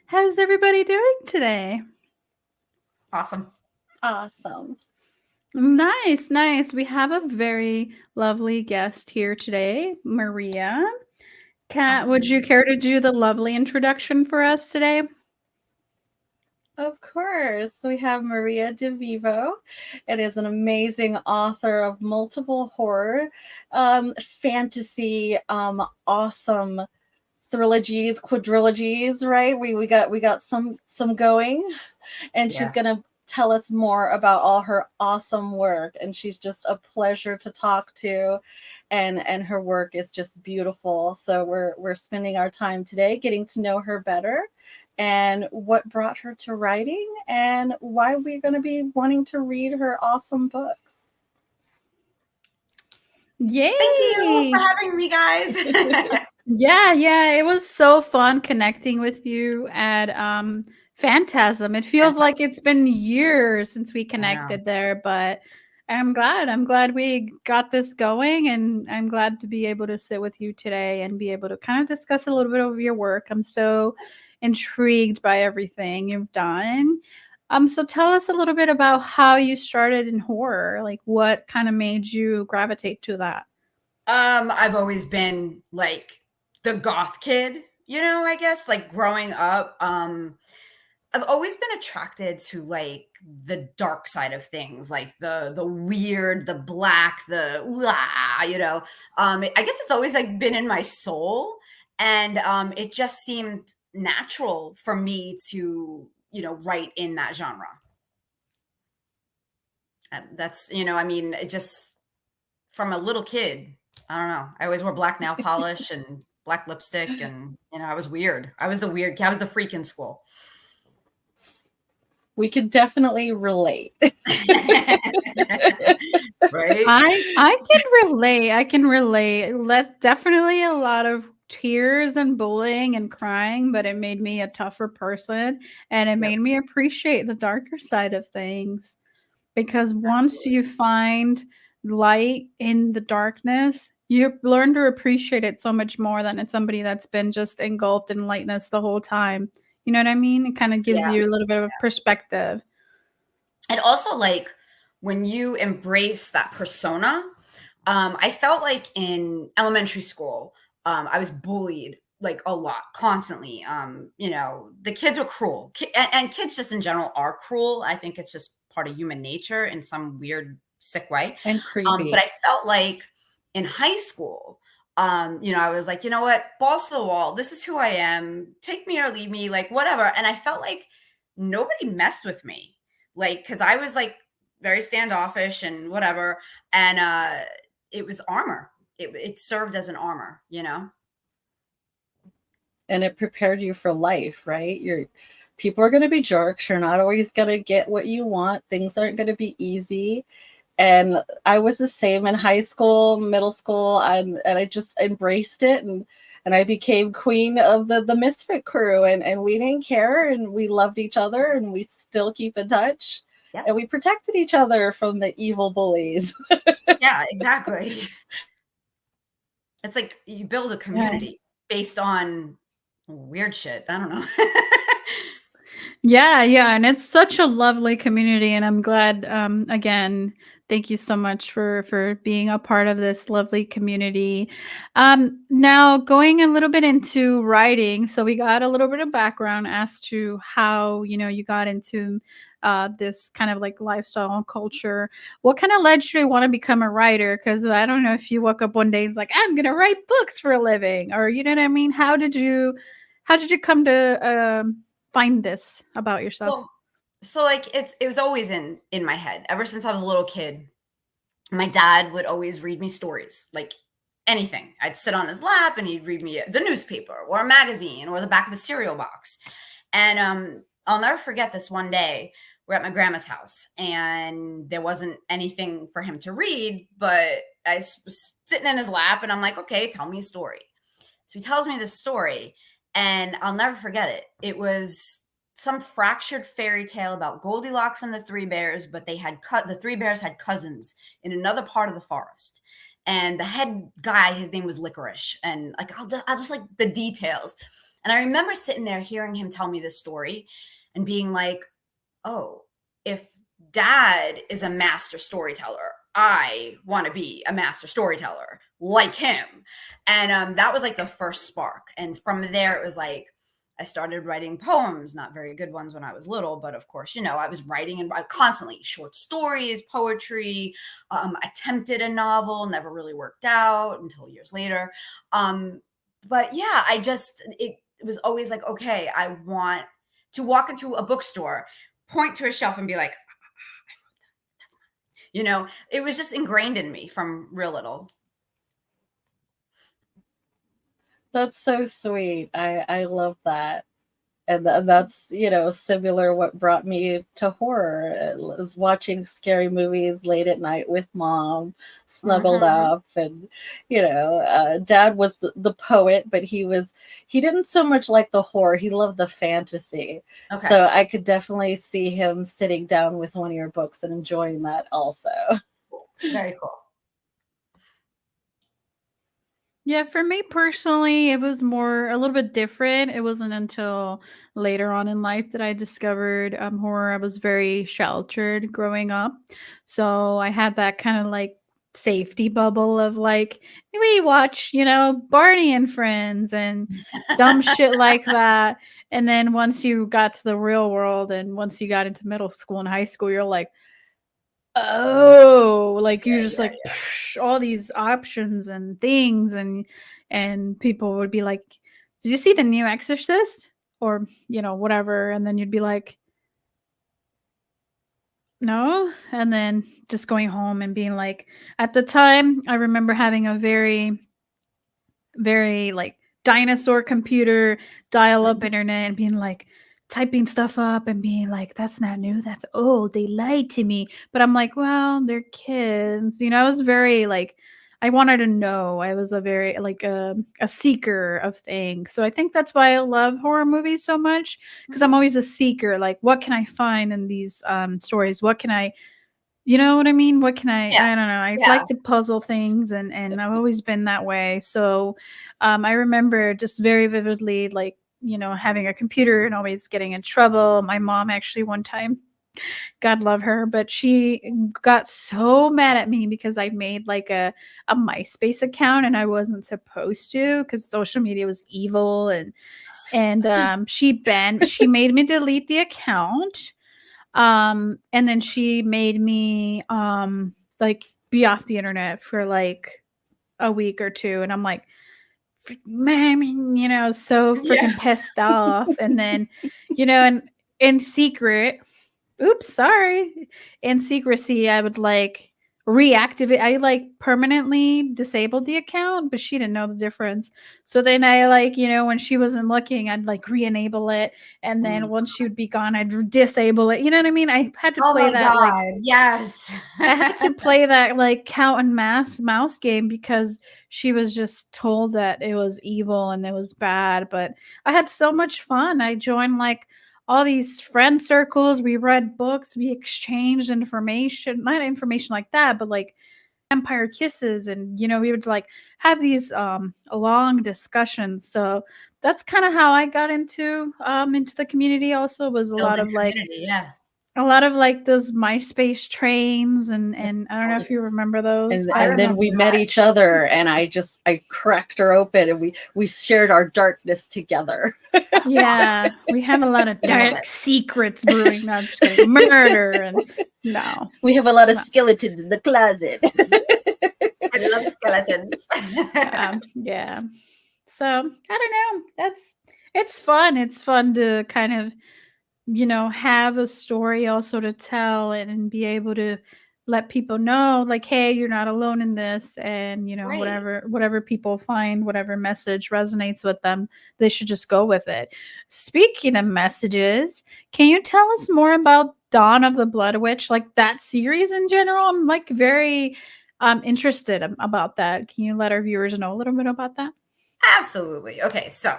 How's everybody doing today? Awesome. Awesome. Nice, nice. We have a very lovely guest here today, Maria. Kat, would you care to do the lovely introduction for us today? Of course, we have Maria DeVivo. It is an amazing author of multiple horror, fantasy, awesome trilogies, quadrilogies. Right? We got some going, and she's Yeah. gonna tell us more about all her awesome work. And she's just a pleasure to talk to, and her work is just beautiful. So we're spending our time today getting to know her better and what brought her to writing and why we're going to be wanting to read her awesome books. Thank you for Yay! having me, guys. Yeah, it was so fun connecting with you at Phantasm. It feels like Fantastic. it's been years since we I know. connected there, but I'm glad. I'm glad we got this going, and I'm glad to be able to sit with you today and be able to kind of discuss a little bit of your work. I'm so intrigued by everything you've done. So tell us a little bit about how you started in horror. Like what kind of made you gravitate to that? I've always been like the goth kid, I guess, like growing up. I've always been attracted to like the dark side of things, like the weird, the black, the I guess it's always like been in my soul. And it just seemed natural for me to, write in that genre. That's, it just from a little kid. I don't know. I always wore black nail polish and black lipstick, and I was weird. I was the weird kid. I was the freak in school. We could definitely relate. Right? I can relate. I can relate. Definitely a lot of tears and bullying and crying, but it made me a tougher person and it Yep. made me appreciate the darker side of things because once Absolutely. you find light in the darkness, you learn to appreciate it so much more than it's somebody that's been just engulfed in lightness the whole time. You know what I mean? It kind of gives Yeah. you a little bit of a perspective. And also, like, when you embrace that persona, I felt like in elementary school, I was bullied like a lot, constantly. The kids were cruel, and kids just in general are cruel. I think it's just part of human nature in some weird, sick way. And But creepy. I felt like in high school, I was like, you know what, balls to the wall. This is who I am. Take me or leave me, like whatever. And I felt like nobody messed with me, like because I was like very standoffish and whatever. And it was armor. It served as an armor. And it prepared you for life, right? People are going to be jerks. You're not always going to get what you want. Things aren't going to be easy. And I was the same in high school, middle school, and I just embraced it, and I became queen of the misfit crew, and we didn't care, and we loved each other, and we still keep in touch, Yeah. and we protected each other from the evil bullies. Yeah, exactly. It's like you build a Yeah. community based on weird shit. I don't know. Yeah, and it's such a lovely community, and I'm glad. Again, thank you so much for being a part of this lovely community. Now going a little bit into writing, so we got a little bit of background as to how you got into this kind of like lifestyle and culture. What kind of led you to want to become a writer? Because I don't know if you woke up one day and it's like I'm gonna write books for a living, or you know what I mean. How did you come to find this about yourself? Well, so like it was always in my head ever since I was a little kid. My dad would always read me stories, like anything. I'd sit on his lap and he'd read me the newspaper or a magazine or the back of a cereal box. And I'll never forget this one day. We're at my grandma's house and there wasn't anything for him to read, but I was sitting in his lap and I'm like, okay, tell me a story. So he tells me this story and I'll never forget it. It was some fractured fairy tale about Goldilocks and the three bears, but the three bears had cousins in another part of the forest. And the head guy, his name was Licorice. And like, I'll just like the details. And I remember sitting there hearing him tell me this story and being like, oh, if dad is a master storyteller, I want to be a master storyteller like him. And that was like the first spark. And from there, it was like, I started writing poems, not very good ones when I was little, but of course, I was writing and constantly short stories, poetry, attempted a novel, never really worked out until years later. But yeah, it was always like, okay, I want to walk into a bookstore, point to a shelf and be like, it was just ingrained in me from real little. That's so sweet. I love that. And that's, similar what brought me to horror. It was watching scary movies late at night with mom, snuggled Mhm. up. And, dad was the poet, but he didn't so much like the horror. He loved the fantasy. Okay. So I could definitely see him sitting down with one of your books and enjoying that also. Very cool. Yeah, for me personally, it was a little bit different. It wasn't until later on in life that I discovered horror. I was very sheltered growing up. So I had that kind of like safety bubble of like, we watch, Barney and Friends and dumb shit like that. And then once you got to the real world and once you got into middle school and high school, you're like, oh, like Yeah, you're just yeah, like all these options and things and people would be like, "Did you see the new Exorcist?" Or, whatever, and then you'd be like, "No." And then just going home and being like at the time, I remember having a very very like dinosaur computer, dial up Mhm. internet, and being like typing stuff up and being like, that's not new, that's old, they lied to me. But I'm like, well, they're kids. I was very like, I wanted to know. I was a very like a seeker of things. So I think that's why I love horror movies so much, because I'm Mhm. always a seeker. Like, what can I find in these stories? What can I, you know what I mean? What can Yeah, I don't know. I yeah. like to puzzle things and I've always been that way. So I remember just very vividly like, having a computer and always getting in trouble. My mom actually one time, God love her, but she got so mad at me because I made like a MySpace account and I wasn't supposed to because social media was evil and she made me delete the account. And then she made me like be off the internet for like a week or two, and I'm like, man, so Yeah. freaking pissed off. And then, and in secret, oops, sorry. In secrecy, I would like reactivate. I like permanently disabled the account, but she didn't know the difference. So then I like, when she wasn't looking, I'd like re-enable it. And then Mm. once she would be gone, I'd disable it. You know what I mean? I had to Oh play my that like God. Yes. I had to play that like cat and mouse game because she was just told that it was evil and it was bad. But I had so much fun. I joined like all these friend circles. We read books. We exchanged information, not information like that, but like vampire kisses, and we would like have these long discussions. So that's kind of how I got into the community. Also, was Building community. Yeah. a lot of like those MySpace trains, and I don't know if you remember those, and I but and then remember we met that. each other, and I cracked her open, and we shared our darkness together. yeah, we have a lot of I love dark it. secrets brewing. No, I'm just kidding. Murder and no, We have a lot it's of not. skeletons in the closet. I love skeletons. Yeah. So I don't know. It's fun. It's fun to kind of have a story also to tell and be able to let people know like, hey, you're not alone in this, and Right. whatever people find, whatever message resonates with them, they should just go with it. Speaking of messages, can you tell us more about Dawn of the Blood Witch, like that series in general? I'm like very interested about that. Can you let our viewers know a little bit about that? Absolutely. Okay. So,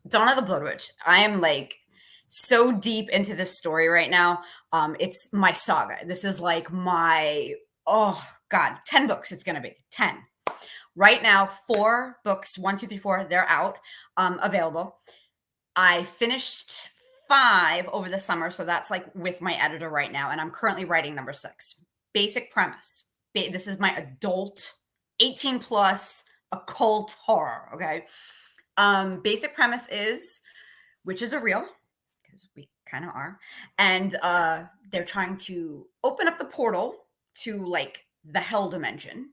Dawn of the Blood Witch. I am like so deep into this story right now. It's my saga. This is like my, oh God, 10 books it's going to be. 10. Right now, 4 books, 1, 2, 3, 4, they're out, available. I finished 5 over the summer, so that's like with my editor right now, and I'm currently writing number 6. Basic premise. This is my adult 18 plus occult horror, okay? Basic premise is witches are real, because we kind of are, and they're trying to open up the portal to like the hell dimension,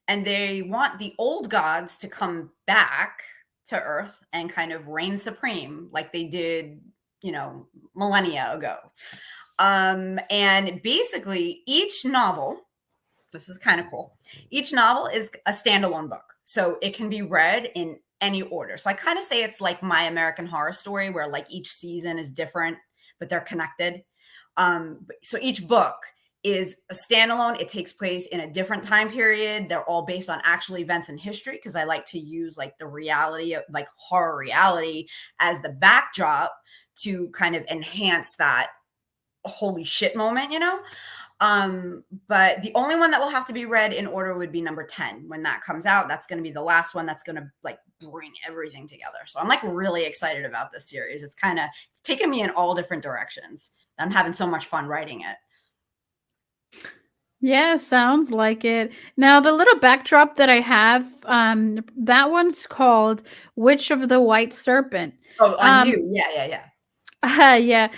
and they want the old gods to come back to Earth and kind of reign supreme like they did, millennia ago. And basically each novel, this is kind of cool, each novel is a standalone book, so it can be read in any order. So I kind of say it's like My American Horror Story, where like each season is different but they're connected. So each book is a standalone. It takes place in a different time period. They're all based on actual events in history, because I like to use like the reality of like horror reality as the backdrop to kind of enhance that holy shit moment, but the only one that will have to be read in order would be number 10. When that comes out, that's going to be the last one that's going to like bring everything together. So I'm like really excited about this series. It's taken me in all different directions. I'm having so much fun writing it. Yeah, sounds like it. Now, the little backdrop that I have, that one's called Witch of the White Serpent. Oh, on you. Yeah. Yeah.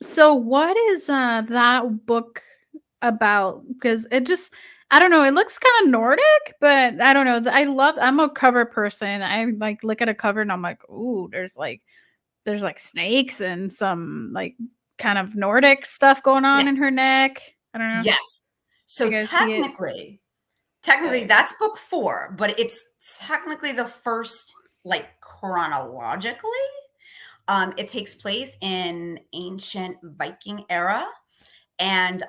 So what is that book about? Because I don't know, it looks kind of Nordic, but I don't know. I'm a cover person. I like look at a cover and I'm like, ooh, there's like snakes and some like kind of Nordic stuff going on in Yes. her neck. I don't know. Yes. So You guys see it? technically that's book 4, but it's technically the first, like chronologically. It takes place in ancient Viking era, and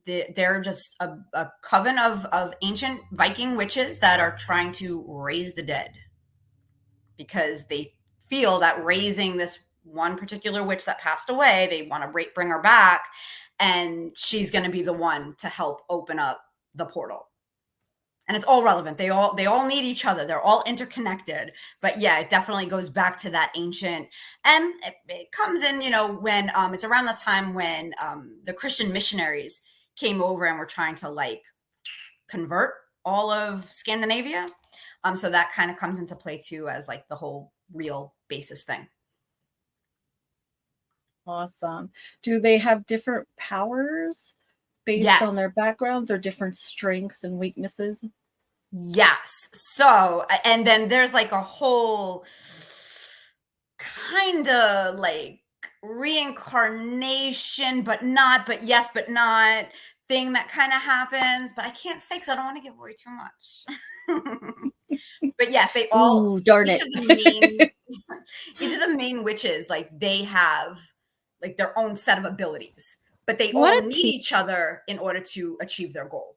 they're just a coven of ancient Viking witches that are trying to raise the dead, because they feel that raising this one particular witch that passed away, they want to bring her back, and she's going to be the one to help open up the portal. And it's all relevant. They all need each other. They're all interconnected. But yeah, it definitely goes back to that ancient, and it comes in, when it's around the time when the Christian missionaries came over and were trying to like convert all of Scandinavia. So that kind of comes into play too, as like the whole real basis thing. Awesome. Do they have different powers based on their backgrounds, or different strengths and weaknesses? Yes. So, and then there's like a whole kind of like reincarnation, but not, but yes, but not thing that kind of happens. But I can't say because I don't want to give away too much. But yes, they all, Ooh, darn each it. of the each of the main witches, like they have like their own set of abilities, but they all need each other in order to achieve their goal.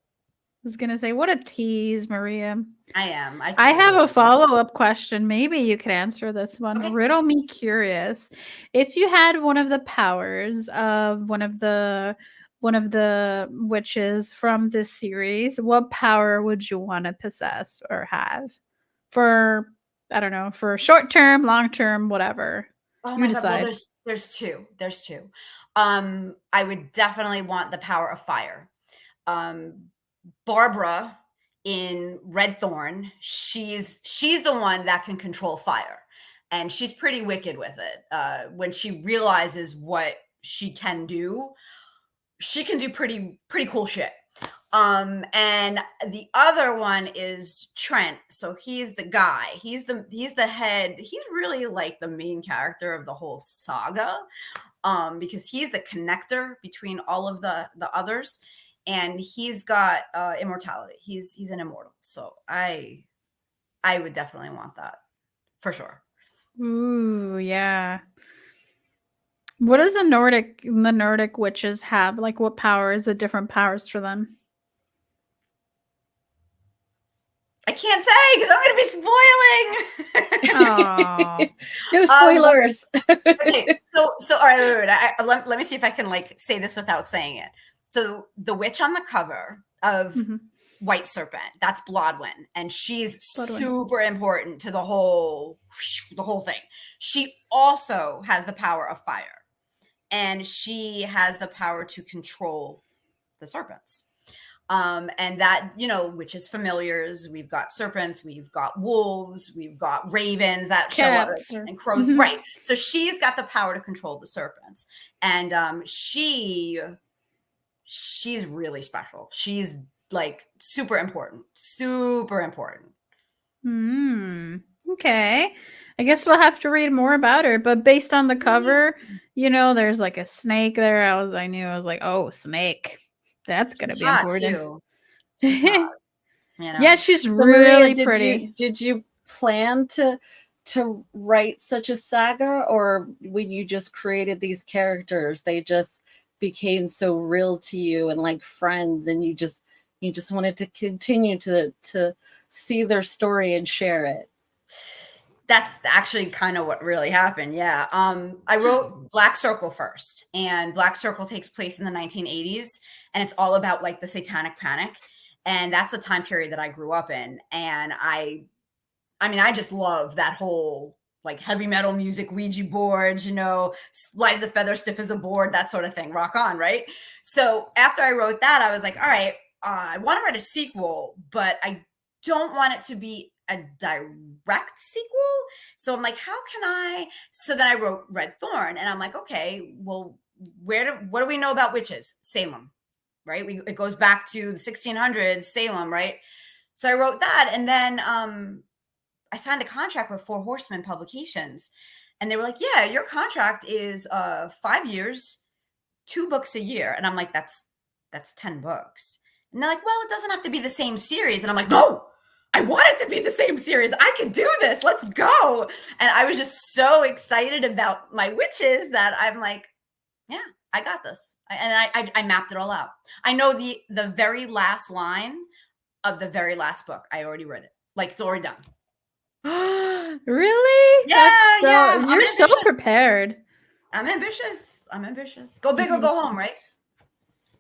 I was gonna say, what a tease, Maria. I am. I have a follow-up question. Maybe you could answer this one. Okay. Riddle me curious. If you had one of the powers of one of the witches from this series, what power would you want to possess or have? For, I don't know, for short term, long term, whatever. Oh You my God. Well, decide. there's two. I would definitely want the power of fire. Barbara in Red Thorn, she's the one that can control fire, and she's pretty wicked with it. When she realizes what she can do pretty cool shit. And the other one is Trent. So he's the guy. He's the head. He's really like the main character of the whole saga, because he's the connector between all of the others, and he's got immortality. He's an immortal. So I would definitely want that for sure. Ooh, yeah. What does the Nordic witches have? Like, what powers? The different powers for them? I can't say because I'm going to be spoiling. No spoilers. Okay, so all right, let me see if I can like say this without saying it. So the witch on the cover of white serpent. That's Blodwyn, and she's Bloodwin. super important to the whole thing. She also has the power of fire, and she has the power to control the serpents. And that, witches familiars, we've got serpents, we've got wolves, we've got ravens that show up, Cats. and crows. Mhm. Right. So she's got the power to control the serpents. And she's really special. She's like super important. Super important. Okay. I guess we'll have to read more about her. But based on the cover, there's like a snake there. I was like, oh, snake. That's gonna She's be hot important. too. She's hot. Yeah, she's So Maria, really pretty. did you plan to write such a saga, or when you just created these characters, they just became so real to you and like friends, and you just wanted to continue to see their story and share it? That's actually kind of what really happened. Yeah. I wrote Black Circle first, and Black Circle takes place in the 1980s, and it's all about like the Satanic Panic. And that's the time period that I grew up in. And I just love that whole like heavy metal music, Ouija boards, light as a feather, stiff as a board, that sort of thing. Rock on, right? So after I wrote that, I was like, all right, I want to write a sequel, but I don't want it to be a direct sequel. So I'm like, how can I? So then I wrote Red Thorn, and I'm like, okay, well, what do we know about witches? Salem, right? It goes back to the 1600s, Salem, right? So I wrote that, and then I signed a contract with Four Horsemen Publications, and they were like, yeah, your contract is 5 years, 2 books a year. And I'm like, that's 10 books. And they're like, well, it doesn't have to be the same series. And I'm like, no, I want it to be the same series. I can do this. Let's go. And I was just so excited about my witches that I'm like, yeah, I got this. I mapped it all out. I know the very last line of the very last book. I already read it. Like, it's already done. Really? Yeah, yeah. You're so prepared. I'm ambitious. Go big or go home, right?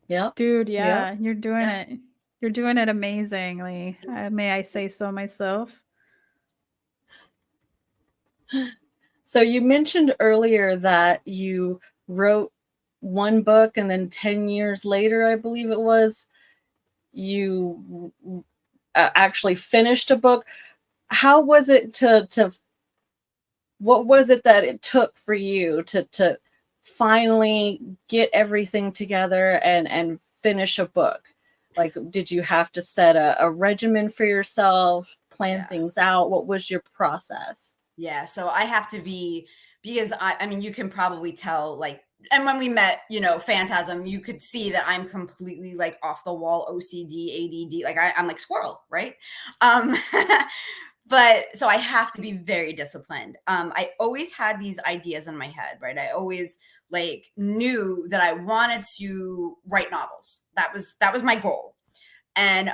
Yeah. Dude, yeah, you're doing Yeah. it. You're doing it amazingly. May I say so myself? So you mentioned earlier that you wrote one book, and then 10 years later, I believe it was, you actually finished a book. How was it what was it that it took for you to finally get everything together and finish a book? Like, did you have to set a regimen for yourself, plan things out? What was your process? Yeah, so I have to be, because I mean, you can probably tell, like, and when we met, Phantasm, you could see that I'm completely like off the wall, OCD, ADD, like I'm like squirrel, right? But so I have to be very disciplined. I always had these ideas in my head, right? I always like knew that I wanted to write novels. That was my goal. And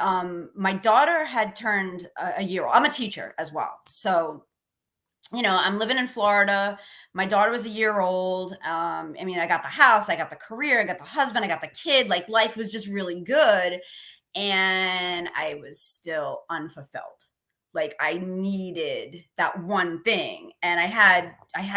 my daughter had turned a year old. I'm a teacher as well. So, I'm living in Florida. My daughter was a year old. I got the house, I got the career, I got the husband, I got the kid. Like, life was just really good. And I was still unfulfilled. Like, I needed that one thing. And I had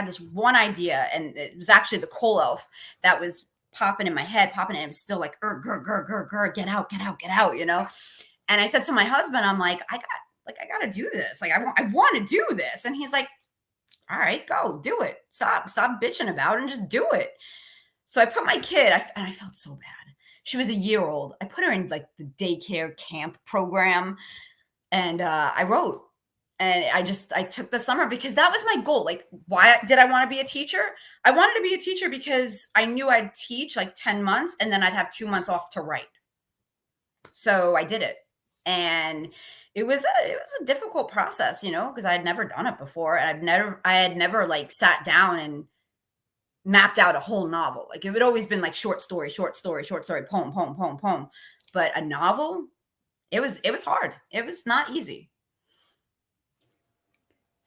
this one idea, and it was actually the coal elf that was popping in my head, and it was still like, get out, And I said to my husband, I'm like, I got to do this. Like, I want to do this. And he's like, all right, go do it. Stop bitching about it and just do it. So I put my kid, and I felt so bad. She was a year old. I put her in like the daycare camp program, and I wrote. And I took the summer because that was my goal. Like, why did I want to be a teacher? I wanted to be a teacher because I knew I'd teach like 10 months and then I'd have 2 months off to write. So I did it. And it was a difficult process, because I had never done it before. And I had never like sat down and mapped out a whole novel. Like, it had always been like short story, poem. But a novel, it was hard. It was not easy.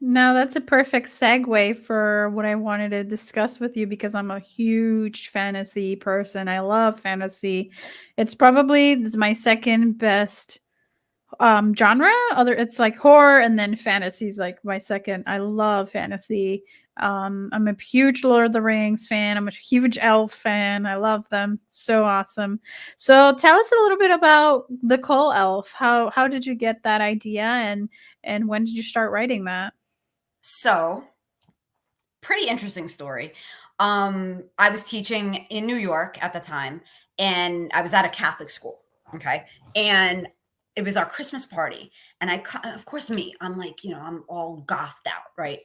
No, that's a perfect segue for what I wanted to discuss with you, because I'm a huge fantasy person. I love fantasy. It's probably my second best genre. It's like horror, and then fantasy's like my second. I love fantasy. I'm a huge Lord of the Rings fan. I'm a huge elf fan. I love them. So awesome. So tell us a little bit about the Coal Elf. How did you get that idea, and when did you start writing that? So, pretty interesting story. I was teaching in New York at the time, and I was at a Catholic school. Okay. And it was our Christmas party. And of course, I'm like, I'm all gothed out, right?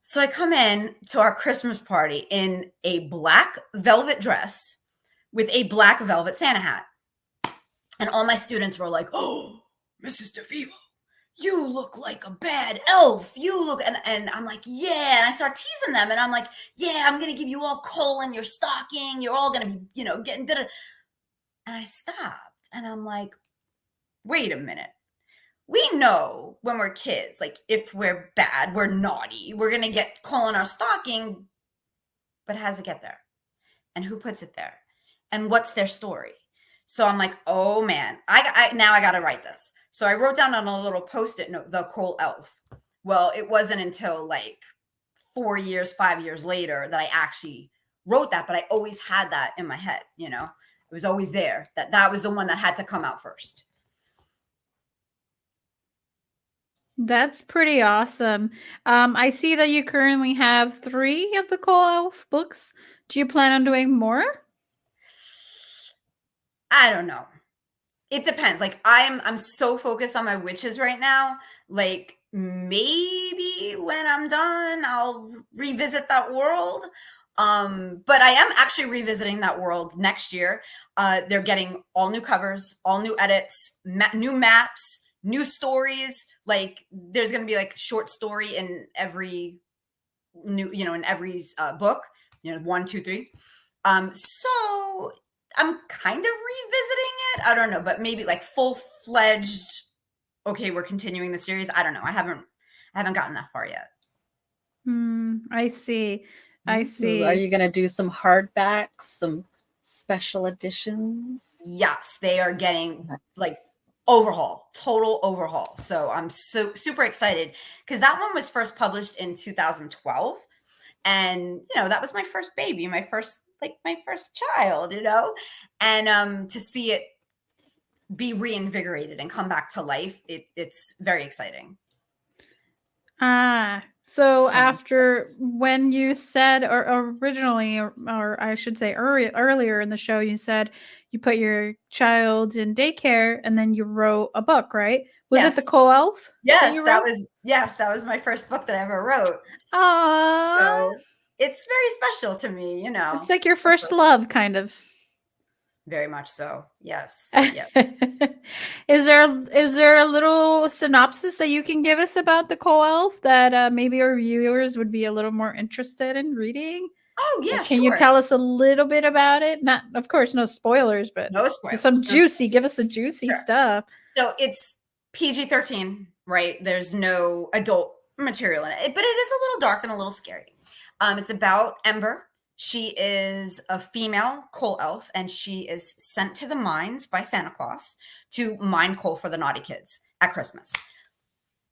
So I come in to our Christmas party in a black velvet dress with a black velvet Santa hat. And all my students were like, "Oh, Mrs. DeVivo, you look like a bad elf. You look," and I'm like, "Yeah." And I start teasing them, and I'm like, "Yeah, I'm gonna give you all coal in your stocking. You're all gonna be, getting da-da." And I stopped, and I'm like, "Wait a minute. We know when we're kids, like if we're bad, we're naughty, we're gonna get coal in our stocking. But how does it get there? And who puts it there? And what's their story?" So I'm like, "Oh man, now I got to write this." So I wrote down on a little post-it note, the Coal Elf. Well, it wasn't until like 4 years, 5 years later that I actually wrote that, but I always had that in my head. It was always there that was the one that had to come out first. That's pretty awesome. I see that you currently have 3 of the Coal Elf books. Do you plan on doing more? I don't know. It depends. Like I'm so focused on my witches right now. Like maybe when I'm done, I'll revisit that world. But I am actually revisiting that world next year. They're getting all new covers, all new edits, new maps, new stories. Like there's going to be like short story in every in every book. 1, 2, 3. So I'm kind of revisiting it. I don't know, but maybe like full-fledged, okay, we're continuing the series. I don't know. I haven't gotten that far yet. I see. I Ooh, are see. you going to do some hardbacks, some special editions? Yes, they are getting Nice. like total overhaul. So I'm so super excited because that one was first published in 2012. And that was my first baby, my first child, and to see it be reinvigorated and come back to life, it's very exciting. So Awesome. after when you said, or originally, or I should say earlier in the show, you said you put your child in daycare and then you wrote a book, right? Was it the Yes. Coal Elf that Yes, you wrote? that was my first book that I ever wrote. Aww. So it's very special to me, It's like your first love, kind of. Very much so. Yes. Yes. Is there a little synopsis that you can give us about the Coal Elf that maybe our viewers would be a little more interested in reading? Oh yeah, Like, can you sure. tell us a little bit about it? Not, of course, no spoilers, but No just spoilers. some juicy. Give us the juicy Sure. stuff. So it's PG-13, right? There's no adult material in it, but it is a little dark and a little scary. It's about Ember. She is a female coal elf, and she is sent to the mines by Santa Claus to mine coal for the naughty kids at Christmas.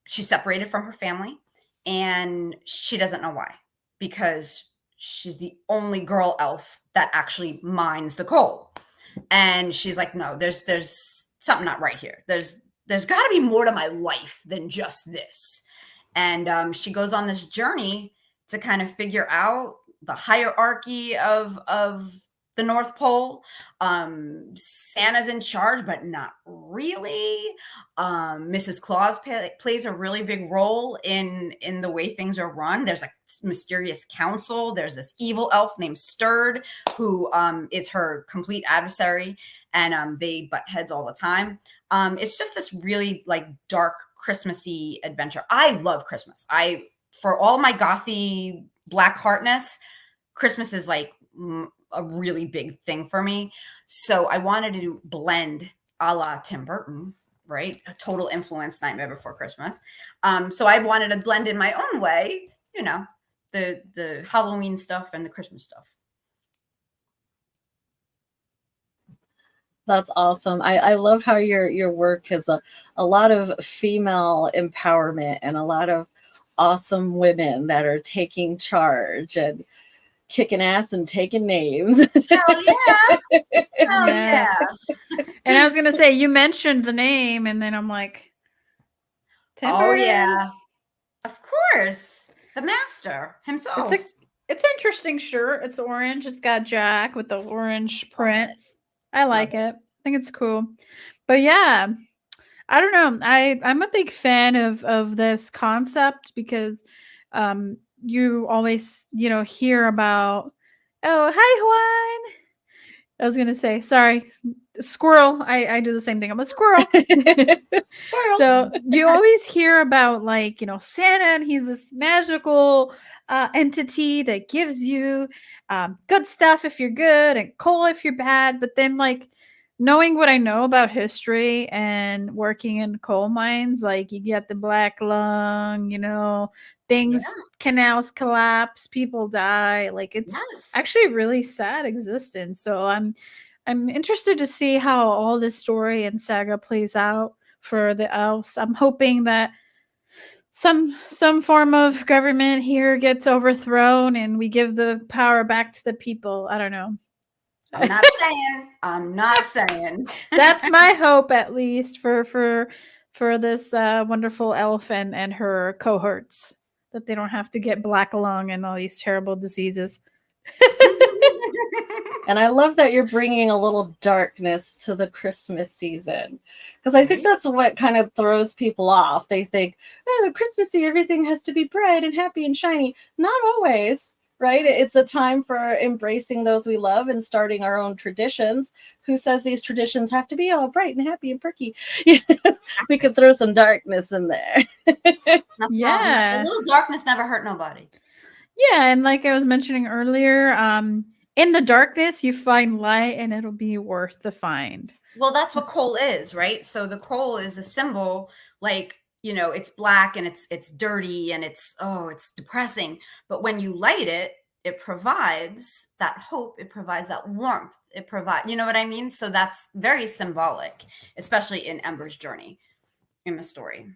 She's separated from her family, and she doesn't know why, because she's the only girl elf that actually mines the coal. And she's like, "No, there's something not right here. There's got to be more to my life than just this." And she goes on this journey to kind of figure out the hierarchy of the North Pole. Santa's in charge, but not really. Mrs. Claus plays a really big role in the way things are run. There's a mysterious council. There's this evil elf named Stirred, who is her complete adversary, and they butt heads all the time. It's just this really like dark Christmassy adventure. I love Christmas. For all my gothy black heartness, Christmas is like a really big thing for me. So I wanted to blend a la Tim Burton, right? A total influence, Nightmare Before Christmas. So I wanted to blend in my own way, the Halloween stuff and the Christmas stuff. That's awesome. I love how your work has a lot of female empowerment and a lot of awesome women that are taking charge and kicking ass and taking names. Hell yeah. Hell Yeah. yeah. And I was gonna say, you mentioned the name, and then I'm like, Oh Timber. yeah. Of course. The master It's himself. it's an interesting shirt. It's orange. It's got Jack with the orange Love print. it. I Love like it. it. I think it's cool. But yeah, I don't know. I'm a big fan of this concept because you always, hear about, oh, hi Juan. I was gonna say, sorry, squirrel. I do the same thing. I'm a squirrel. Squirrel. So you always hear about, like, Santa, and he's this magical entity that gives you good stuff if you're good and coal if you're bad. But then, like, knowing what I know about history and working in coal mines, like, you get the black lung, Yeah. things, canals collapse, people die. Like, it's Yes. actually a really sad existence. So I'm interested to see how all this story and saga plays out for the elves. I'm hoping that some form of government here gets overthrown and we give the power back to the people. I don't know. I'm not saying. I'm not saying. That's my hope, at least for this wonderful elf and her cohorts, that they don't have to get black lung and all these terrible diseases. And I love that you're bringing a little darkness to the Christmas season. Because I think Right? that's what kind of throws people off. They think, oh, Christmassy, everything has to be bright and happy and shiny. Not always, right? It's a time for embracing those we love and starting our own traditions. Who says these traditions have to be all bright and happy and perky? We could throw some darkness in there. Nothing wrong. A Yeah. little darkness never hurt nobody. Yeah, and like I was mentioning earlier, in the darkness you find light and it'll be worth the find. Well, that's what coal is, right? So the coal is a symbol, like, it's black and it's dirty and it's depressing. But when you light it, it provides that hope, it provides that warmth, it provides, you know what I mean? So that's very symbolic, especially in Ember's journey in the story.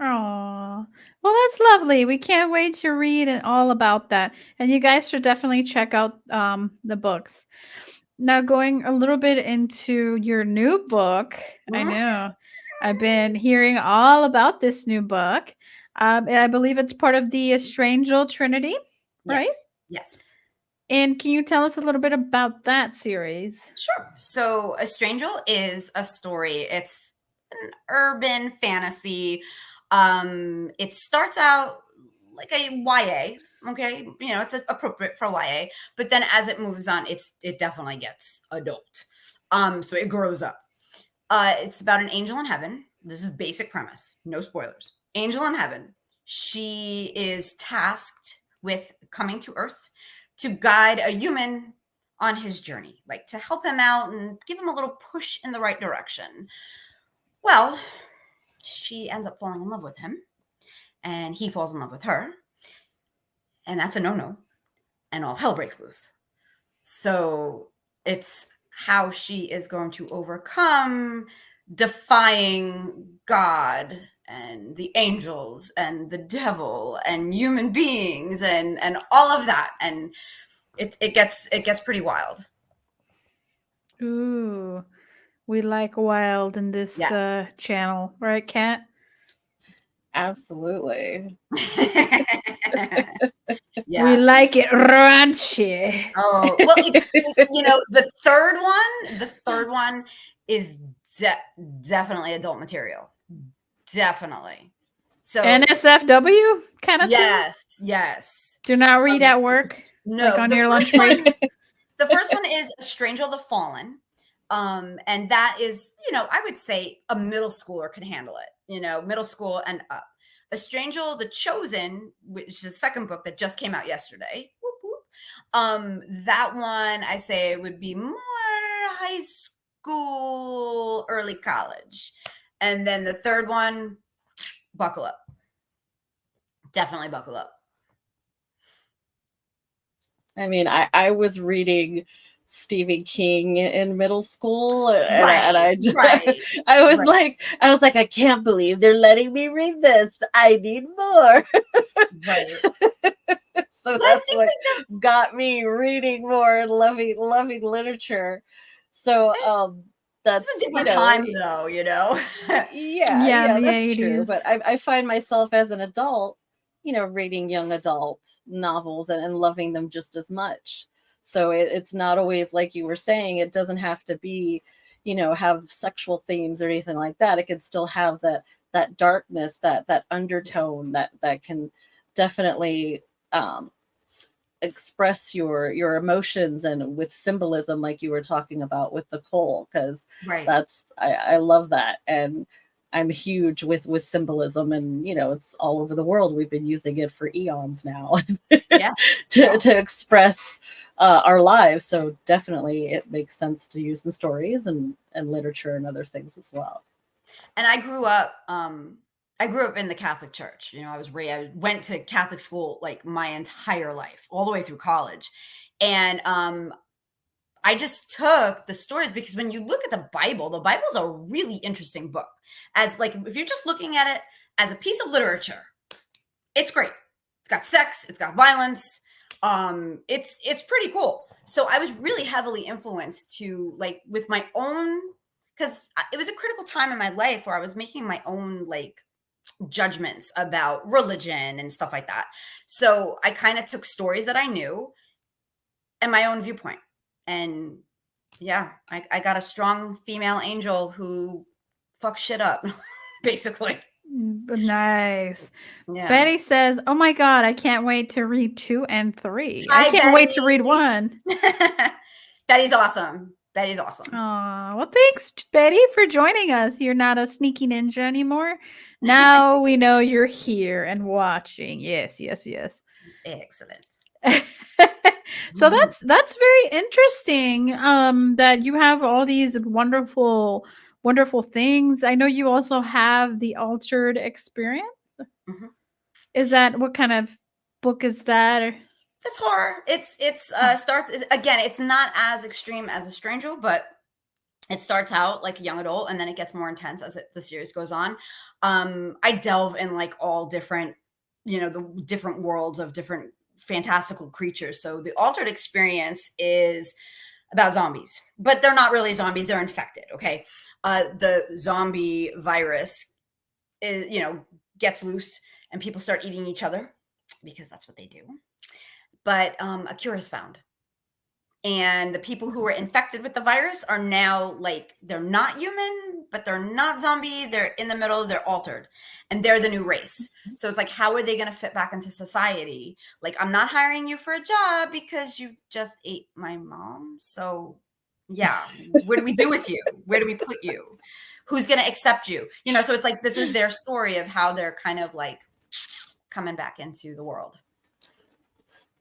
Oh, well, that's lovely. We can't wait to read all about that. And you guys should definitely check out the books. Now, going a little bit into your new book, I Mhm. know I've been hearing all about this new book. I believe it's part of the Estrangel Trinity, right? Yes. Yes. And can you tell us a little bit about that series? Sure. So, A Strangel is a story. It's an urban fantasy. It starts out like a YA. Okay, it's appropriate for YA, but then as it moves on, it definitely gets adult. So it grows up. It's about an angel in heaven. This is basic premise. No spoilers. Angel in heaven. She is tasked with coming to Earth to guide a human on his journey, like to help him out and give him a little push in the right direction. Well, she ends up falling in love with him, and he falls in love with her, and that's a no-no, and all hell breaks loose. So it's how she is going to overcome defying God and the angels and the devil and human beings and all of that, and it gets pretty wild. Ooh, we like wild in this Yes. channel, right, Kat? Absolutely. Yeah. We like it raunchy. Oh, well, the third one is definitely adult material. Definitely. So, NSFW kind of thing? yes. Do not read Um, at work, like no, on the your first lunch one, break. the first one is A Stranger the Fallen. And that is, I would say a middle schooler can handle it, middle school and up. A Stranger the Chosen, which is the second book that just came out yesterday. Whoop, whoop. That one I say would be more high school, early college. And then the third one, buckle up. Definitely buckle up. I mean, I was reading Stephen King in middle school, and Right, I just, right, right, I was like, I can't believe they're letting me read this. I need more. right. So But I that's think what like got me reading more and loving literature. So it was a that's, different time though, Yeah, yeah, the that's true. 80s. But I find myself as an adult, reading young adult novels and loving them just as much. So it's not always like you were saying, it doesn't have to be, have sexual themes or anything like that. It can still have that darkness, that undertone that can definitely um, express your emotions, and with symbolism, like you were talking about with the coal, because Right. that's I love that. And I'm huge with symbolism, and it's all over the world. We've been using it for eons now Yeah. to Yes. express our lives. So definitely it makes sense to use in stories and literature and other things as well. And I grew up in the Catholic Church. I went to Catholic school like my entire life, all the way through college. And I just took the stories because when you look at the Bible's a really interesting book. As like if you're just looking at it as a piece of literature, it's great. It's got sex, it's got violence. It's pretty cool. So I was really heavily influenced to like with my own because it was a critical time in my life where I was making my own like judgments about religion and stuff like that. So I kind of took stories that I knew and my own viewpoint. And yeah, I got a strong female angel who fucks shit up, basically. Nice. Yeah. Betty says, "Oh my god, I can't wait to read 2 and 3. I Hi, can't wait to read Betty. 1." Betty's awesome. Betty's awesome. Aw, well, thanks, Betty, for joining us. You're not a sneaky ninja anymore. Now we know you're here and watching. Yes, yes, yes. Excellent. So that's very interesting, that you have all these wonderful things. I know you also have the altered experience. Mhm. Is that what kind of book is that? Or It's horror. It's starts again. It's not as extreme as a Stranger, but it starts out like a young adult, and then it gets more intense as the series goes on. I delve in like all different, the different worlds of different fantastical creatures. So the altered experience is about zombies, but they're not really zombies. They're infected. Okay, the zombie virus is gets loose, and people start eating each other because that's what they do. But a cure is found, and the people who were infected with the virus are now like they're not human, but they're not zombie. They're in the middle. They're altered, and they're the new race. So it's like, how are they going to fit back into society? Like, I'm not hiring you for a job because you just ate my mom. So yeah, what do we do with you? Where do we put you? Who's going to accept you? So it's like this is their story of how they're kind of like coming back into the world.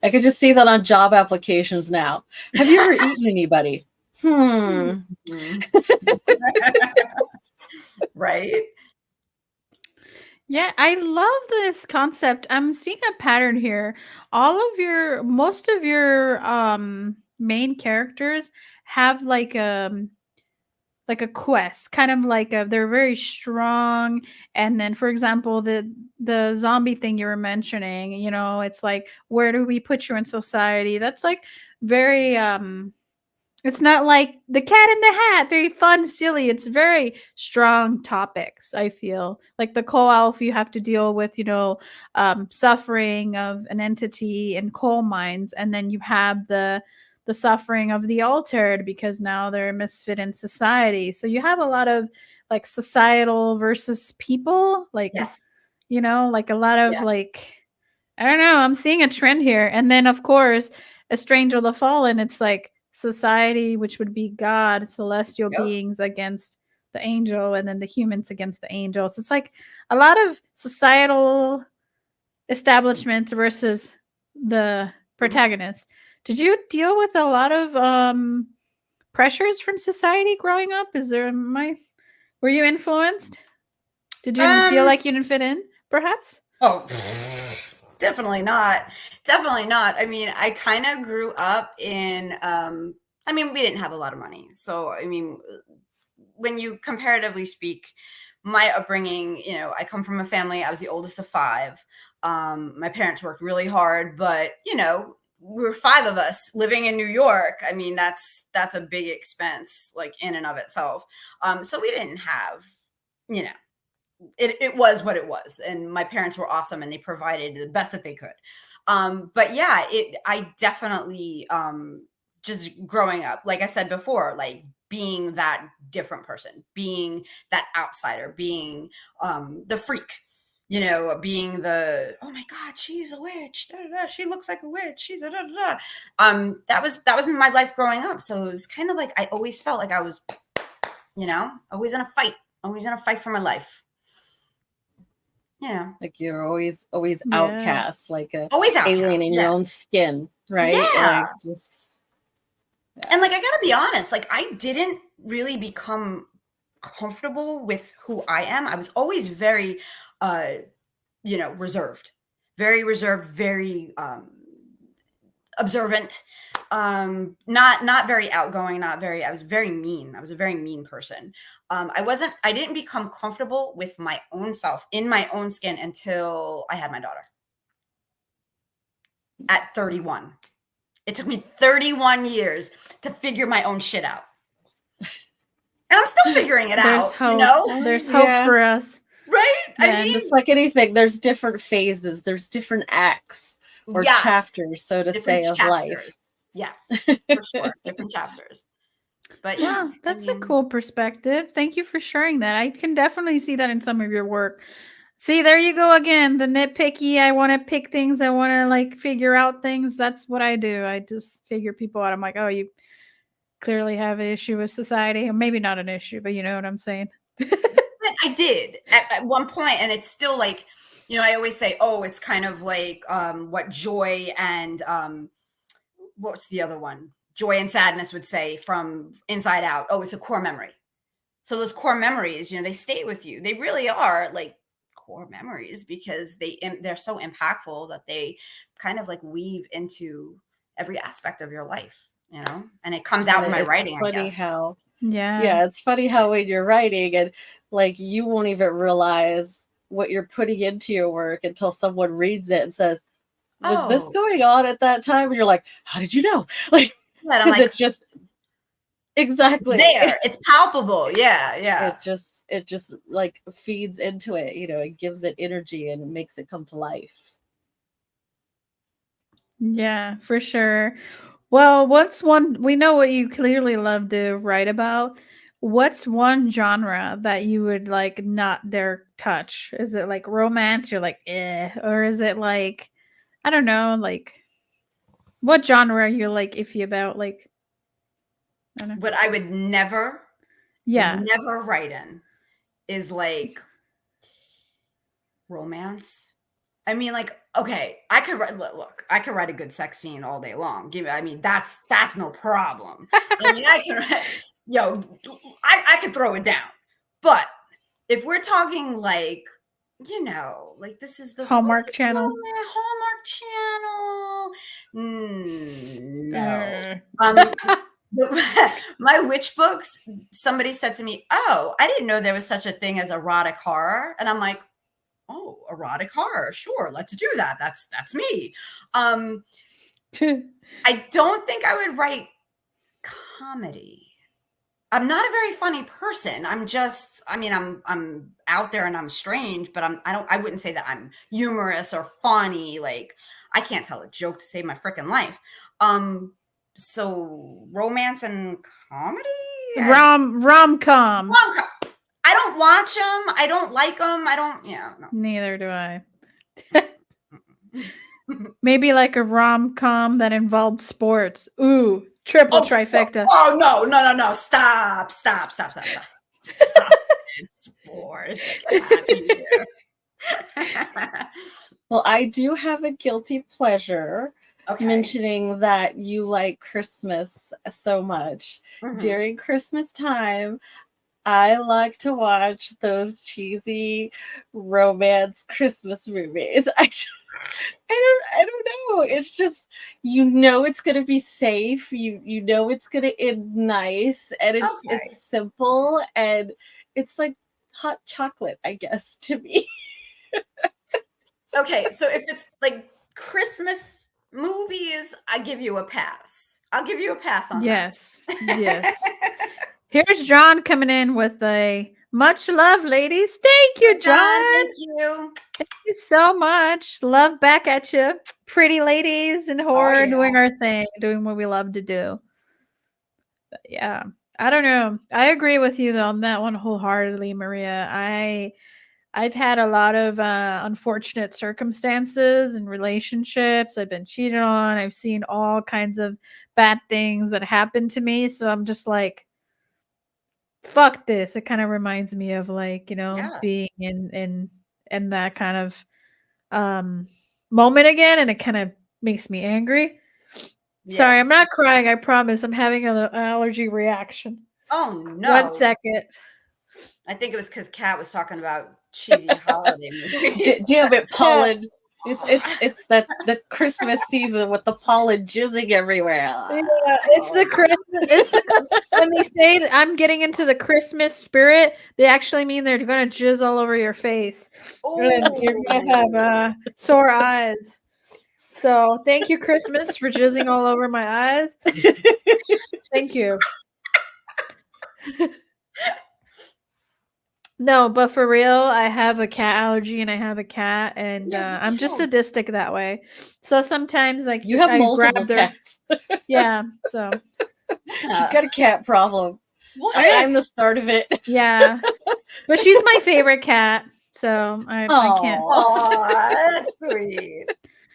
I could just see that on job applications now. Have you ever eaten anybody? Mhm. Right? Yeah, I love this concept. I'm seeing a pattern here. Most of your main characters have like a quest, kind of like they're very strong. And then, for example, the zombie thing you were mentioning, it's like, where do we put you in society? That's like very it's not like the cat in the hat, very fun, silly. It's very strong topics, I feel. Like the coal elf, you have to deal with, suffering of an entity in coal mines. And then you have the suffering of the altered because now they're a misfit in society. So you have a lot of like societal versus people, like, Yes. like a lot of Yeah. like, I don't know, I'm seeing a trend here. And then, of course, A Stranger the Fallen, it's like society, which would be God, celestial Yep. beings against the angel, and then the humans against the angels. It's like a lot of societal establishments versus the protagonist. Did you deal with a lot of pressures from society growing up? Were you influenced? Did you feel Um, like you didn't fit in, perhaps? oh, definitely not. Definitely not. I mean, I kind of grew up in I mean, we didn't have a lot of money. So, I mean, when you comparatively speak, my upbringing, I come from a family, I was the oldest of five. My parents worked really hard, but, we were five of us living in New York. I mean, that's a big expense, like in and of itself. So we didn't have, you know, it was what it was, and my parents were awesome and they provided the best that they could. But yeah, I definitely just growing up, like I said before, like being that different person, being that outsider, being the freak, being the, oh my god, she's a witch, da, da, da, she looks like a witch, she's a da, da, da. That was my life growing up. So it was kind of like I always felt like I was, always in a fight for my life. Like you're always Yeah. outcast, like a Always alien outcast. in Yeah. your own skin, right? Yeah. Like just And like, I gotta be honest, like I didn't really become comfortable with who I am. I was always very, reserved, very observant, not very outgoing, I was very mean. I was a very mean person. I didn't become comfortable with my own self in my own skin until I had my daughter at 31. It took me 31 years to figure my own shit out. And I'm still figuring it There's out, hope. There's hope Yeah. for us. right? I Yeah, mean, just like anything, there's different phases, there's different acts or yes, chapters, so to different say, of chapters. life. Yes, for sure, different chapters. But yeah, wow, that's a cool perspective. Thank you for sharing that. I can definitely see that in some of your work. See, there you go again. The nitpicky. I want to pick things. I want to like figure out things. That's what I do. I just figure people out. I'm like, oh, you clearly have an issue with society. Or maybe not an issue, but you know what I'm saying. But I did at one point, and it's still like, I always say, oh, it's kind of like what joy and what's the other one? Joy and sadness would say from Inside Out. Oh, it's a core memory. So those core memories, they stay with you. They really are like core memories because they're so impactful that they kind of like weave into every aspect of your life, and it comes out in my It's writing, I funny guess. how Yeah. it's funny how when you're writing and like you won't even realize what you're putting into your work until someone reads it and says, was this Oh, going on at that time? And you're like, how did you know? Like, and I'm because like, it's just it's exactly there. It's palpable. Yeah, yeah. it just like feeds into it, it gives it energy and it makes it come to life. Yeah, for sure. Well, what's one we know what you clearly love to write about. What's one genre that you would like not dare touch? Is it like romance? You're like, eh, or is it like I don't know, like what genre are you like iffy about? Like I don't know. What I would never, Yeah. never write in is like romance. I mean, like, okay, I could write. Look, I could write a good sex scene all day long. I mean, that's no problem. I mean, I can, I could throw it down. But if we're talking like, like this is the what's Hallmark it Channel. called, man? Hallmark Channel. No. Uh, My witch books. Somebody said to me, "Oh, I didn't know there was such a thing as erotic horror," and I'm like, oh, erotic horror. Sure, let's do that. That's me. I don't think I would write comedy. I'm not a very funny person. I'm out there and I'm strange, but I wouldn't say that I'm humorous or funny. Like I can't tell a joke to save my freaking life. So romance and comedy? rom-com. Rom-com. I don't watch them. I don't like them. I don't, no. Neither do I. Maybe like a rom-com that involved sports. Ooh, triple trifecta. Oh no. Stop. Stop it. Sports. Get out of here. Well, I do have a guilty pleasure Okay. mentioning that you like Christmas so much. Mhm. During Christmas time, I like to watch those cheesy romance Christmas movies. I don't know. It's just, you know, it's gonna be safe. You know it's gonna end nice, and it's Okay. simple, and it's like hot chocolate, I guess, to me. Okay, so if it's like Christmas movies, I give you a pass. I'll give you a pass on that. Yes. Yes. Here's John coming in with a much love, ladies. Thank you, John, John. thank you. Thank you so much. Love back at you. Pretty ladies in Oh horror yeah. doing our thing, doing what we love to do. But yeah. I don't know. I agree with you though on that one wholeheartedly, Maria. I've had a lot of unfortunate circumstances and relationships. I've been cheated on. I've seen all kinds of bad things that happen to me. So I'm just like, fuck this. It kind of reminds me of like, Yeah. being in that kind of um moment again, and it kind of makes me angry. Yeah. Sorry, I'm not crying, I promise. I'm having an allergy reaction. Oh 1 no. second. I think it was because Kat was talking about cheesy holiday movies. Damn it, Yeah. pollen. It's that the Christmas season with the pollen jizzing everywhere. Yeah, it's the Christmas. When they say that I'm getting into the Christmas spirit, they actually mean they're gonna jizz all over your face. You're gonna have sore eyes. So thank you, Christmas, for jizzing all over my eyes. Thank you. No, but for real, I have a cat allergy and I have a cat, and Yeah, what the I'm just hell? sadistic that way. So sometimes, like, You have I multiple grab their cats. yeah. So She's got a cat problem. What? I'm the start of it. yeah, but she's my favorite cat, so I can't. Oh, Aw, that's sweet.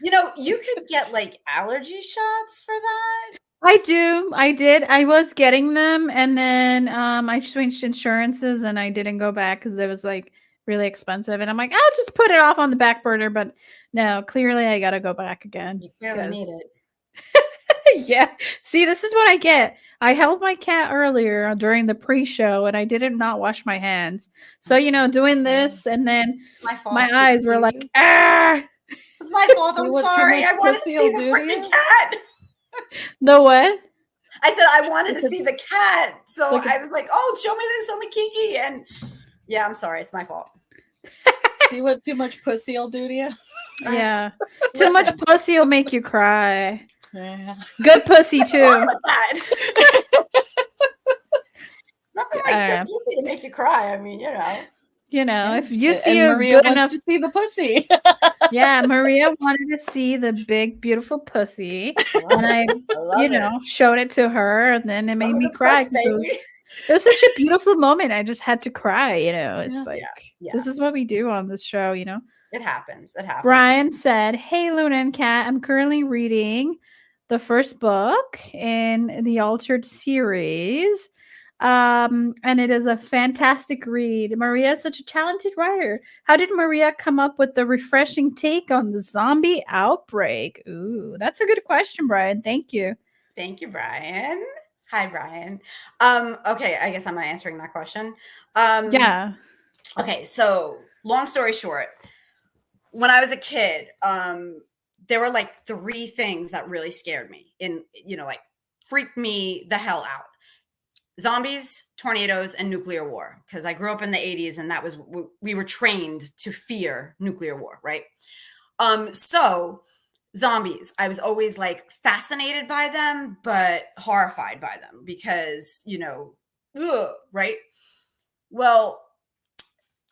You know, you could get like allergy shots for that. I do. I did. I was getting them, and then I switched insurances, and I didn't go back because it was like really expensive. And I'm like, I'll just put it off on the back burner. But no, clearly I got to go back again. You clearly need it. Yeah. See, this is what I get. I held my cat earlier during the pre-show, and I didn't not wash my hands. So doing this, and then My fault. my eyes were like, ah. It's my fault. I'm You want too sorry. much I wanted to pussy, see I'll the do to freaking you? cat. The what? I said I wanted to It's see the cat. So like I was like, oh, show me this, show me Kiki. And yeah, I'm sorry. It's my fault. See what too much pussy will do to you? Yeah. Too much Listen. pussy will make you cry. Yeah. Good pussy What's wrong too. with that? Nothing like good pussy to make you cry. I mean, If you see And a Maria good wants enough, to see the pussy. yeah, Maria wanted to see the big, beautiful pussy, and I, love it. showed it to her, and then it made Love me the cry puss, 'cause baby. it was such a beautiful moment. I just had to cry. It's like Yeah. this is what we do on this show. It happens. It happens. Brian said, "Hey, Luna and Kat, I'm currently reading the first book in the Altered series. And it is a fantastic read. Maria is such a talented writer. How did Maria come up with the refreshing take on the zombie outbreak?" Ooh, that's a good question, Brian. Thank you. Thank you, Brian. Hi, Brian. Okay, I guess I'm not answering that question. Yeah. Okay, so long story short, when I was a kid, there were like 3 things that really scared me and like freaked me the hell out. Zombies, tornadoes, and nuclear war. Because I grew up in the 80s and that was we were trained to fear nuclear war, right? So zombies, I was always like fascinated by them, but horrified by them because, right? Well,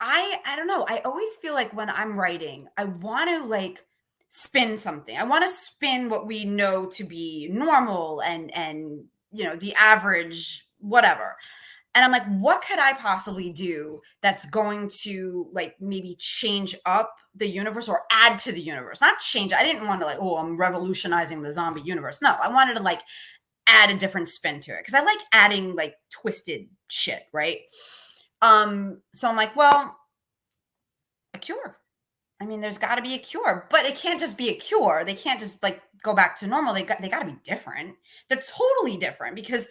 I don't know. I always feel like when I'm writing, I want to like spin something. I want to spin what we know to be normal and the average whatever. And I'm like, what could I possibly do that's going to like maybe change up the universe or add to the universe? Not change. I didn't want to like, oh, I'm revolutionizing the zombie universe. No, I wanted to like add a different spin to it because I like adding like twisted shit, right? So I'm like, well, a cure. I mean, there's got to be a cure, but it can't just be a cure. They can't just like go back to normal. They got to be different. They're totally different because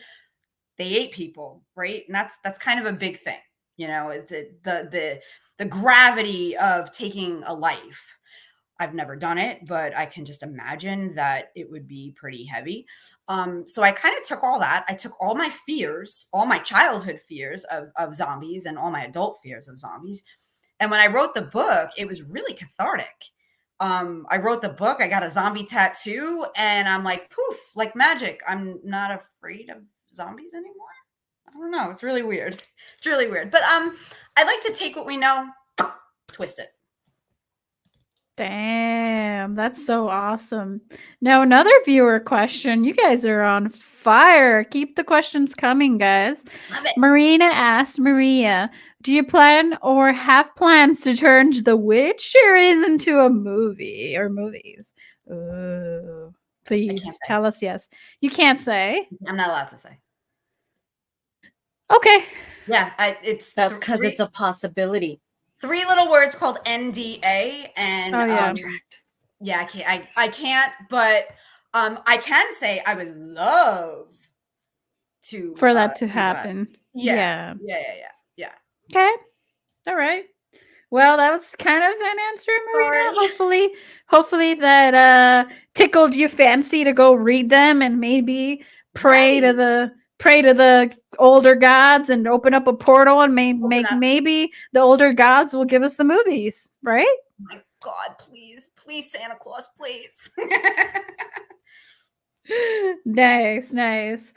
they ate people, right? And that's kind of a big thing, it's the gravity of taking a life. I've never done it, but I can just imagine that it would be pretty heavy. So I kind of took all that. I took all my fears, all my childhood fears of zombies and all my adult fears of zombies. And when I wrote the book, it was really cathartic. I wrote the book, I got a zombie tattoo, and I'm like, poof, like magic. I'm not afraid of zombies anymore. I don't know. It's really weird. It's really weird. But I like to take what we know, twist it. Damn, that's so awesome. Now, another viewer question. You guys are on fire. Keep the questions coming, guys. Love it. Marina asked Maria, do you plan or have plans to turn the Witch series into a movie or movies? Ooh, please say. tell us yes. You can't say. I'm not allowed to say. Okay. Yeah, That's because it's a possibility. 3 little words called NDA, and Oh, yeah. Contract. yeah, I can't, but I can say I would love to For that to do that. happen. Yeah. Okay. All right. Well, that was kind of an answer, Marina. Sorry. Hopefully that tickled your fancy to go read them and maybe pray to the older gods and open up a portal and maybe the older gods will give us the movies, right? Oh my God, please, Santa Claus, please. Nice.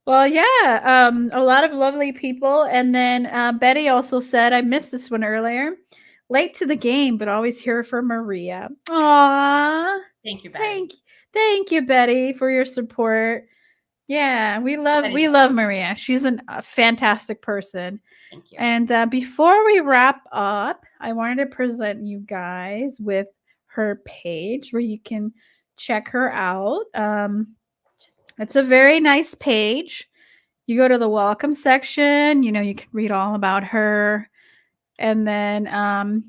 Well, yeah, a lot of lovely people. And then Betty also said, I missed this one earlier. Late to the game, but always here for Maria. Aww. Thank you, Betty. Thank you, Betty, for your support. Yeah, we love Maria. She's a fantastic person. Thank you. And before we wrap up, I wanted to present you guys with her page where you can check her out. It's a very nice page. You go to the welcome section, you can read all about her. And then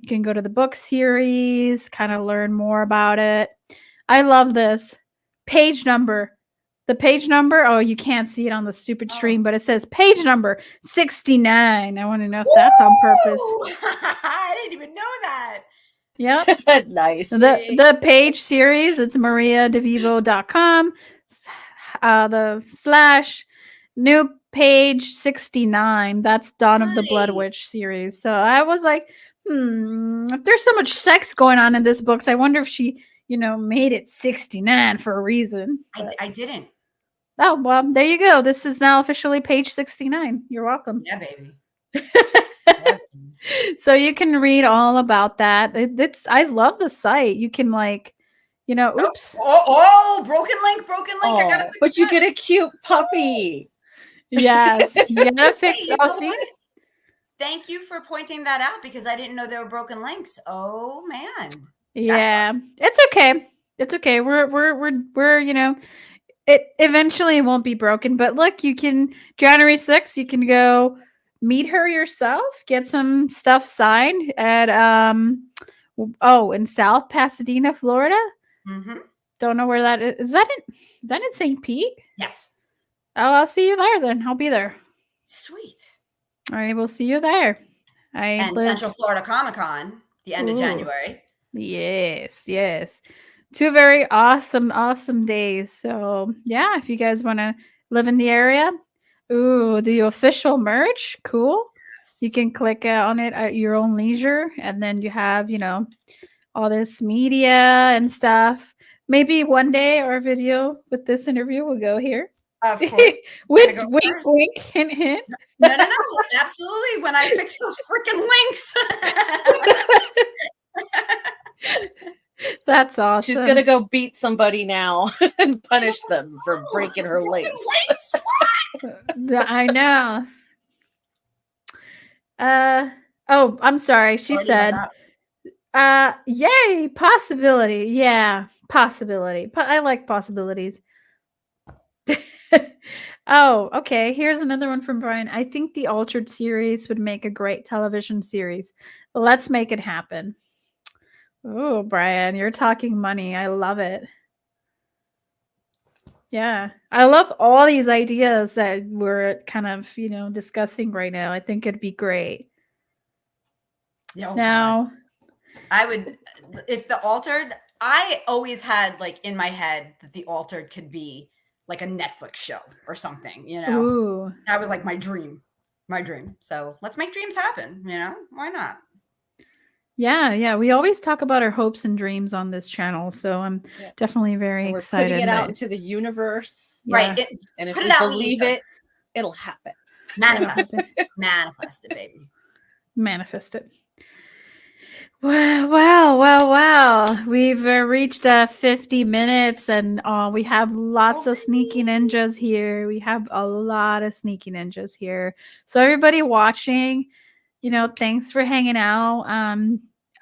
you can go to the book series, kind of learn more about it. I love this page number. The page number, oh, you can't see it on the stupid stream, but it says page number 69. I want to know if that's on purpose. I didn't even know that. Yep. Nice. The page series, it's mariadevivo.com. The / new page 69. That's Dawn of the Blood Witch series. So I was like, if there's so much sex going on in this book, so I wonder if she, made it 69 for a reason. I didn't. Oh, well, there you go. This is now officially page 69. You're welcome. Yeah, baby. So you can read all about that. I love the site. You can oops. Broken link. I gotta fix but you get a cute puppy. Yes. You gotta fix see? Thank you for pointing that out because I didn't know there were broken links. Oh man. Yeah. It's okay. It's okay. We're it eventually won't be broken, but look, you can January 6th, you can go meet her yourself, get some stuff signed at in South Pasadena, Florida. Mm-hmm. Don't know where that is. Is that in St. Pete? Yes. Oh, I'll see you there then. I'll be there. Sweet. All right, we'll see you there. Central Florida Comic-Con, the end of January. Yes. 2 very awesome days. So yeah, if you guys want to live in the area, the official merch, cool. Yes. You can click on it at your own leisure, and then you have all this media and stuff. Maybe one day our video with this interview will go here. Of course. With wink, hint, hint. No. Absolutely. When I fix those freaking links. That's awesome. She's going to go beat somebody now and punish them for breaking her links. I know. I'm sorry. She said, yay, possibility. Yeah, possibility. I like possibilities. Oh, okay. Here's another one from Brian. I think the Altered series would make a great television series. Let's make it happen. Oh, Brian, you're talking money. I love it. Yeah. I love all these ideas that we're kind of, discussing right now. I think it'd be great. Yeah, now, I would, if the altered, I always had like in my head that the altered could be like a Netflix show or something, you know? Ooh. That was like my dream. So let's make dreams happen, you know? Why not? Yeah. We always talk about our hopes and dreams on this channel, so I'm Yeah. definitely very And we're excited. putting it out that- into the universe. Right. Yeah. And if Put we it out in the believe ether. it, it'll happen. Manifest. happen. Manifest it, baby. Manifest it. Wow. We've reached 50 minutes and we have lots of sneaky ninjas here. We have a lot of sneaky ninjas here. So everybody watching, thanks for hanging out.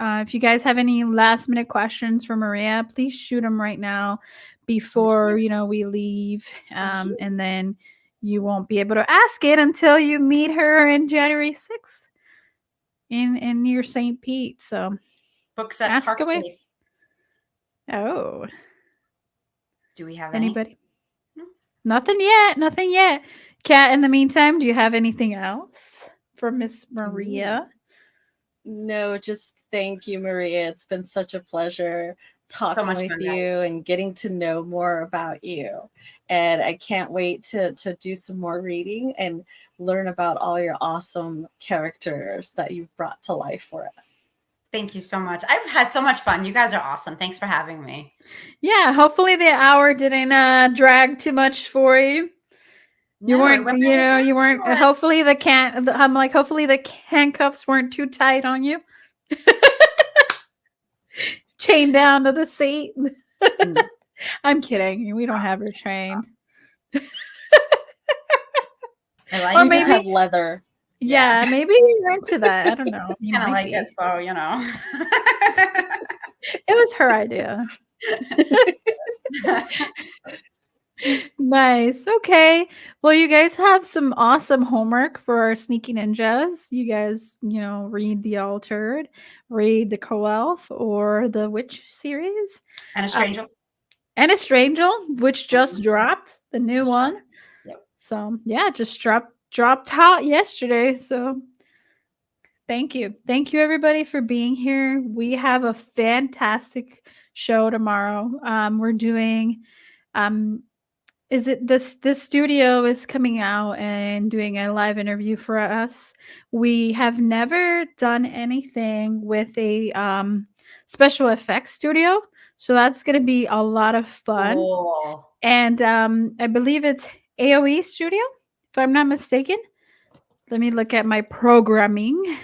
If you guys have any last minute questions for Maria, please shoot them right now before, we leave. And then you won't be able to ask it until you meet her in January 6th. In near St. Pete. So Books at ask Park away. Place. Oh. Do we have Anybody? No. Nothing yet. Kat, in the meantime, do you have anything else for Miss Maria? No, just thank you, Maria. It's been such a pleasure talking with fun, you guys. and getting to know more about you. And I can't wait to do some more reading and learn about all your awesome characters that you've brought to life for us. Thank you so much. I've had so much fun. You guys are awesome. Thanks for having me. Yeah, hopefully the hour didn't drag too much for you. You weren't, you weren't. Hopefully hopefully the handcuffs weren't too tight on you. Chained down to the seat. I'm kidding. We don't have her chained. I like Or it. maybe have leather. Yeah, maybe you're into that. I don't know. You kind of might like be. it, so you know. It was her idea. Nice. Okay. Well, you guys have some awesome homework for our sneaky ninjas. You guys, read The Altered, read the Co-Elf or the Witch series. And a Stranger. And a Stranger, which just dropped, the new one. Yep. So yeah, just dropped hot yesterday. So thank you everybody for being here. We have a fantastic show tomorrow. We're doing is it this studio is coming out and doing a live interview for us. We have never done anything with a special effects studio, so that's going to be a lot of fun. Cool. And I believe it's AOE Studio, if I'm not mistaken. Let me look at my programming.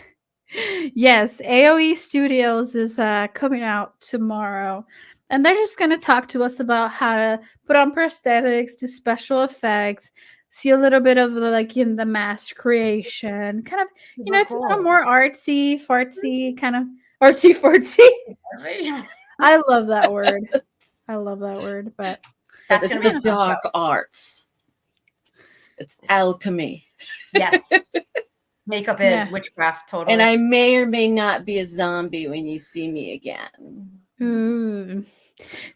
Yes, AOE Studios is coming out tomorrow. And they're just going to talk to us about how to put on prosthetics, do special effects, see a little bit of in the mask creation. Kind of, it's a little more artsy, fartsy, kind of artsy, fartsy. I love that word. But that's it's gonna be the dark arts. It's alchemy. Yes. Makeup is witchcraft, totally. And I may or may not be a zombie when you see me again. Ooh.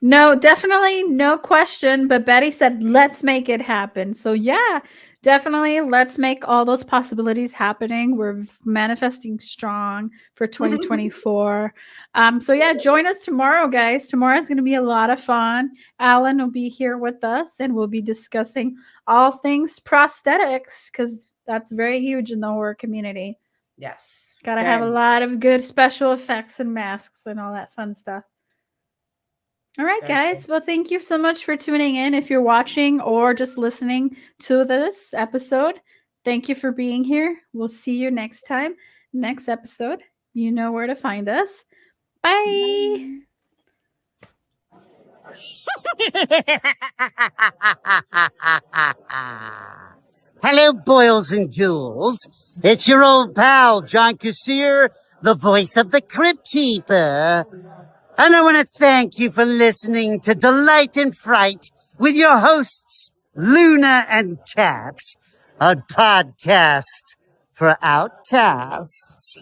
No, definitely no question. But Betty said, let's make it happen. So yeah, definitely let's make all those possibilities happening. We're manifesting strong for 2024. So yeah, join us tomorrow, guys. Tomorrow is going to be a lot of fun. Alan will be here with us and we'll be discussing all things prosthetics because that's very huge in the horror community. Yes. Gotta have a lot of good special effects and masks and all that fun stuff. All right, guys. Well, thank you so much for tuning in. If you're watching or just listening to this episode, thank you for being here. We'll see you next time. Next episode. You know where to find us. Bye. Hello, boils and ghouls. It's your old pal, John Kassir, the voice of the Crypt Keeper. And I want to thank you for listening to Delight and Fright with your hosts, Luna and Kat, a podcast for outcasts.